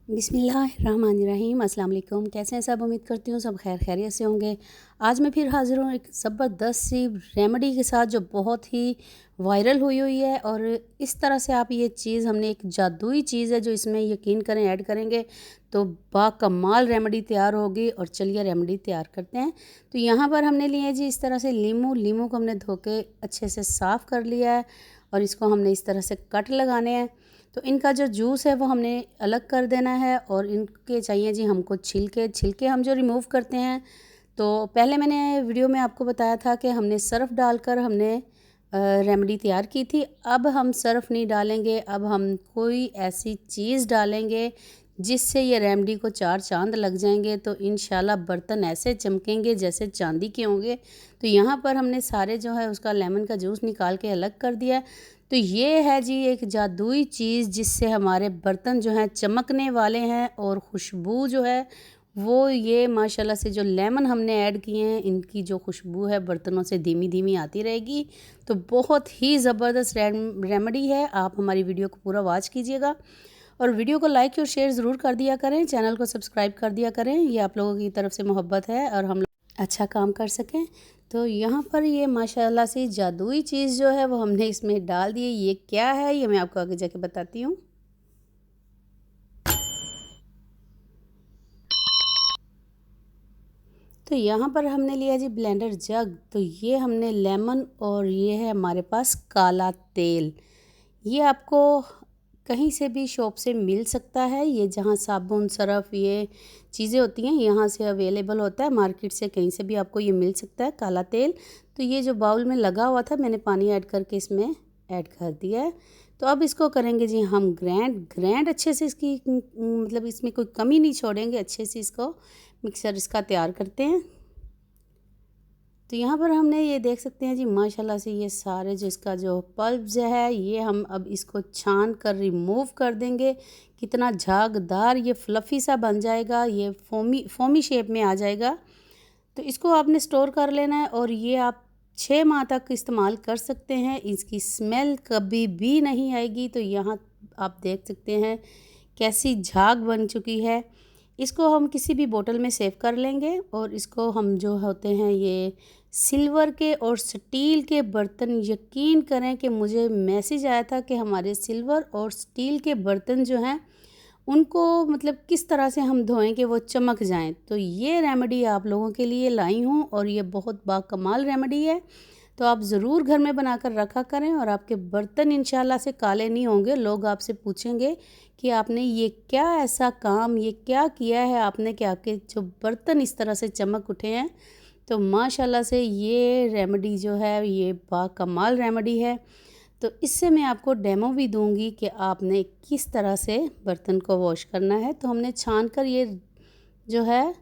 बिस्मिल्लाहिर्रहमानिर्रहीम। अस्सलाम वालेकुम। कैसे हैं सब? उम्मीद करती हूँ सब खैर खैरियत से होंगे। आज मैं फिर हाज़िर हूँ एक ज़बरदस्त सी रेमेडी के साथ जो बहुत ही वायरल हुई हुई है। और इस तरह से आप ये चीज़, हमने एक जादुई चीज़ है जो इसमें यकीन करें ऐड करेंगे तो बाकमाल रेमेडी तैयार होगी। और चलिए रेमेडी तैयार करते हैं। तो यहाँ पर हमने लिए जी इस तरह से लीमू को हमने धो के अच्छे से साफ़ कर लिया है और इसको हमने इस तरह से कट लगाने हैं। तो इनका जो जूस है वो हमने अलग कर देना है और इनके चाहिए जी हमको छिलके हम जो रिमूव करते हैं। तो पहले मैंने वीडियो में आपको बताया था कि हमने सर्फ़ डालकर हमने रेमेडी तैयार की थी। अब हम सर्फ़ नहीं डालेंगे, अब हम कोई ऐसी चीज़ डालेंगे जिससे ये रेमेडी को चार चांद लग जाएंगे। तो इंशाल्लाह बर्तन ऐसे चमकेंगे जैसे चांदी के होंगे। तो यहाँ पर हमने सारे जो है उसका लेमन का जूस निकाल के अलग कर दिया। तो ये है जी एक जादुई चीज़ जिससे हमारे बर्तन जो हैं चमकने वाले हैं। और खुशबू जो है वो ये माशाल्लाह से जो लेमन हमने ऐड किए हैं इनकी जो खुशबू है बर्तनों से धीमी धीमी आती रहेगी। तो बहुत ही ज़बरदस्त रेमेडी है। आप हमारी वीडियो को पूरा वॉच कीजिएगा और वीडियो को लाइक और शेयर ज़रूर कर दिया करें, चैनल को सब्सक्राइब कर दिया करें। ये आप लोगों की तरफ से मोहब्बत है और हम लोग अच्छा काम कर सकें। तो यहाँ पर ये माशाल्लाह से जादुई चीज़ जो है वो हमने इसमें डाल दी है। ये क्या है ये मैं आपको आगे जाके बताती हूँ। तो यहाँ पर हमने लिया जी ब्लेंडर जग। तो ये हमने लेमन और ये है हमारे पास काला तेल। ये आपको कहीं से भी शॉप से मिल सकता है। ये जहाँ साबुन सरफ़ ये चीज़ें होती हैं यहाँ से अवेलेबल होता है। मार्केट से कहीं से भी आपको ये मिल सकता है काला तेल। तो ये जो बाउल में लगा हुआ था मैंने पानी ऐड करके इसमें ऐड कर दिया है। तो अब इसको करेंगे जी हम ग्रैंड अच्छे से। इसकी मतलब इसमें कोई कमी नहीं छोड़ेंगे, अच्छे से इसको मिक्सर इसका तैयार करते हैं। तो यहाँ पर हमने ये देख सकते हैं जी माशाल्लाह से ये सारे जो इसका जो पल्प जो है ये हम अब इसको छान कर रिमूव कर देंगे। कितना झागदार ये फ्लफ़ी सा बन जाएगा, ये फोमी शेप में आ जाएगा। तो इसको आपने स्टोर कर लेना है और ये आप 6 माह तक इस्तेमाल कर सकते हैं। इसकी स्मेल कभी भी नहीं आएगी। तो यहाँ आप देख सकते हैं कैसी झाग बन चुकी है। इसको हम किसी भी बोतल में सेव कर लेंगे और इसको हम जो होते हैं ये सिल्वर के और स्टील के बर्तन, यकीन करें कि मुझे मैसेज आया था कि हमारे सिल्वर और स्टील के बर्तन जो हैं उनको मतलब किस तरह से हम धोएं कि वो चमक जाएं। तो ये रेमेडी आप लोगों के लिए लाई हूँ और ये बहुत बाकमाल रेमेडी है। तो आप ज़रूर घर में बनाकर रखा करें और आपके बर्तन इंशाल्लाह से काले नहीं होंगे। लोग आपसे पूछेंगे कि आपने ये क्या ऐसा काम, ये क्या किया है आपने कि आपके जो बर्तन इस तरह से चमक उठे हैं। तो माशाल्लाह से ये रेमेडी जो है ये बाकमाल रेमेडी है। तो इससे मैं आपको डेमो भी दूंगी कि आपने किस तरह से बर्तन को वॉश करना है। तो हमने छान कर ये जो है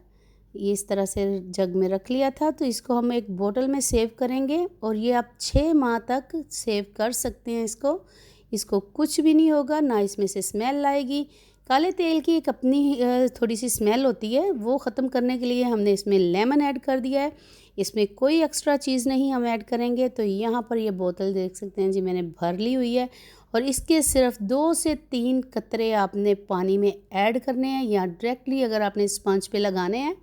ये इस तरह से जग में रख लिया था। तो इसको हम एक बोतल में सेव करेंगे और ये आप 6 माह तक सेव कर सकते हैं। इसको कुछ भी नहीं होगा, ना इसमें से स्मेल आएगी। काले तेल की एक अपनी थोड़ी सी स्मेल होती है, वो ख़त्म करने के लिए हमने इसमें लेमन ऐड कर दिया है। इसमें कोई एक्स्ट्रा चीज़ नहीं हम ऐड करेंगे। तो यहाँ पर ये बोतल देख सकते हैं जी मैंने भर ली हुई है और इसके सिर्फ 2 से 3 कतरे आपने पानी में ऐड करने हैं या डायरेक्टली अगर आपने स्पंज पे लगाने हैं।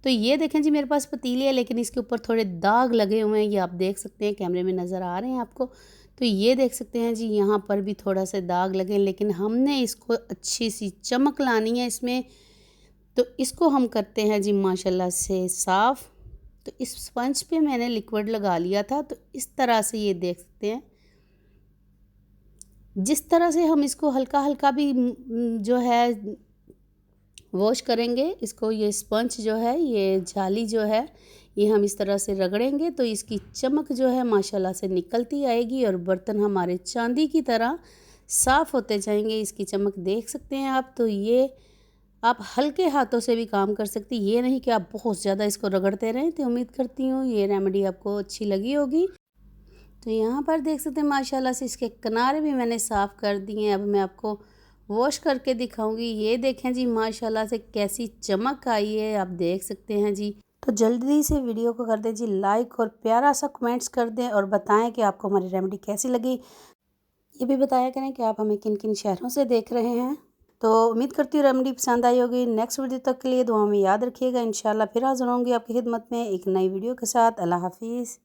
तो ये देखें जी मेरे पास पतीली है लेकिन इसके ऊपर थोड़े दाग लगे हुए हैं, ये आप देख सकते हैं, कैमरे में नज़र आ रहे हैं आपको। तो ये देख सकते हैं जी यहाँ पर भी थोड़ा सा दाग लगे, लेकिन हमने इसको अच्छी सी चमक लानी है इसमें। तो इसको हम करते हैं जी माशाल्लाह से साफ़। तो इस स्पंज पे मैंने लिक्विड लगा लिया था। तो इस तरह से ये देख सकते हैं जिस तरह से हम इसको हल्का हल्का भी जो है वॉश करेंगे इसको, ये स्पंज जो है ये जाली जो है ये हम इस तरह से रगड़ेंगे तो इसकी चमक जो है माशाल्लाह से निकलती आएगी और बर्तन हमारे चांदी की तरह साफ़ होते जाएंगे। इसकी चमक देख सकते हैं आप। तो ये आप हल्के हाथों से भी काम कर सकती, ये नहीं कि आप बहुत ज़्यादा इसको रगड़ते रहें। तो उम्मीद करती हूँ ये रेमेडी आपको अच्छी लगी होगी। तो यहाँ पर देख सकते हैं माशाल्लाह से इसके किनारे भी मैंने साफ़ कर दिए हैं। अब मैं आपको वॉश करके दिखाऊंगी। ये देखें जी माशाल्लाह से कैसी चमक आई है, आप देख सकते हैं जी। तो जल्दी से वीडियो को कर दें जी लाइक और प्यारा सा कमेंट्स कर दें और बताएं कि आपको हमारी रेमेडी कैसी लगी। ये भी बताया करें कि आप हमें किन किन शहरों से देख रहे हैं। तो उम्मीद करती हूँ रेमेडी पसंद आई होगी। नेक्स्ट वीडियो तक के लिए दुआ में याद रखिएगा। इंशाल्लाह फिर हाज़िर होंगी आपकी खिदमत में एक नई वीडियो के साथ। अल्लाह हाफिज़।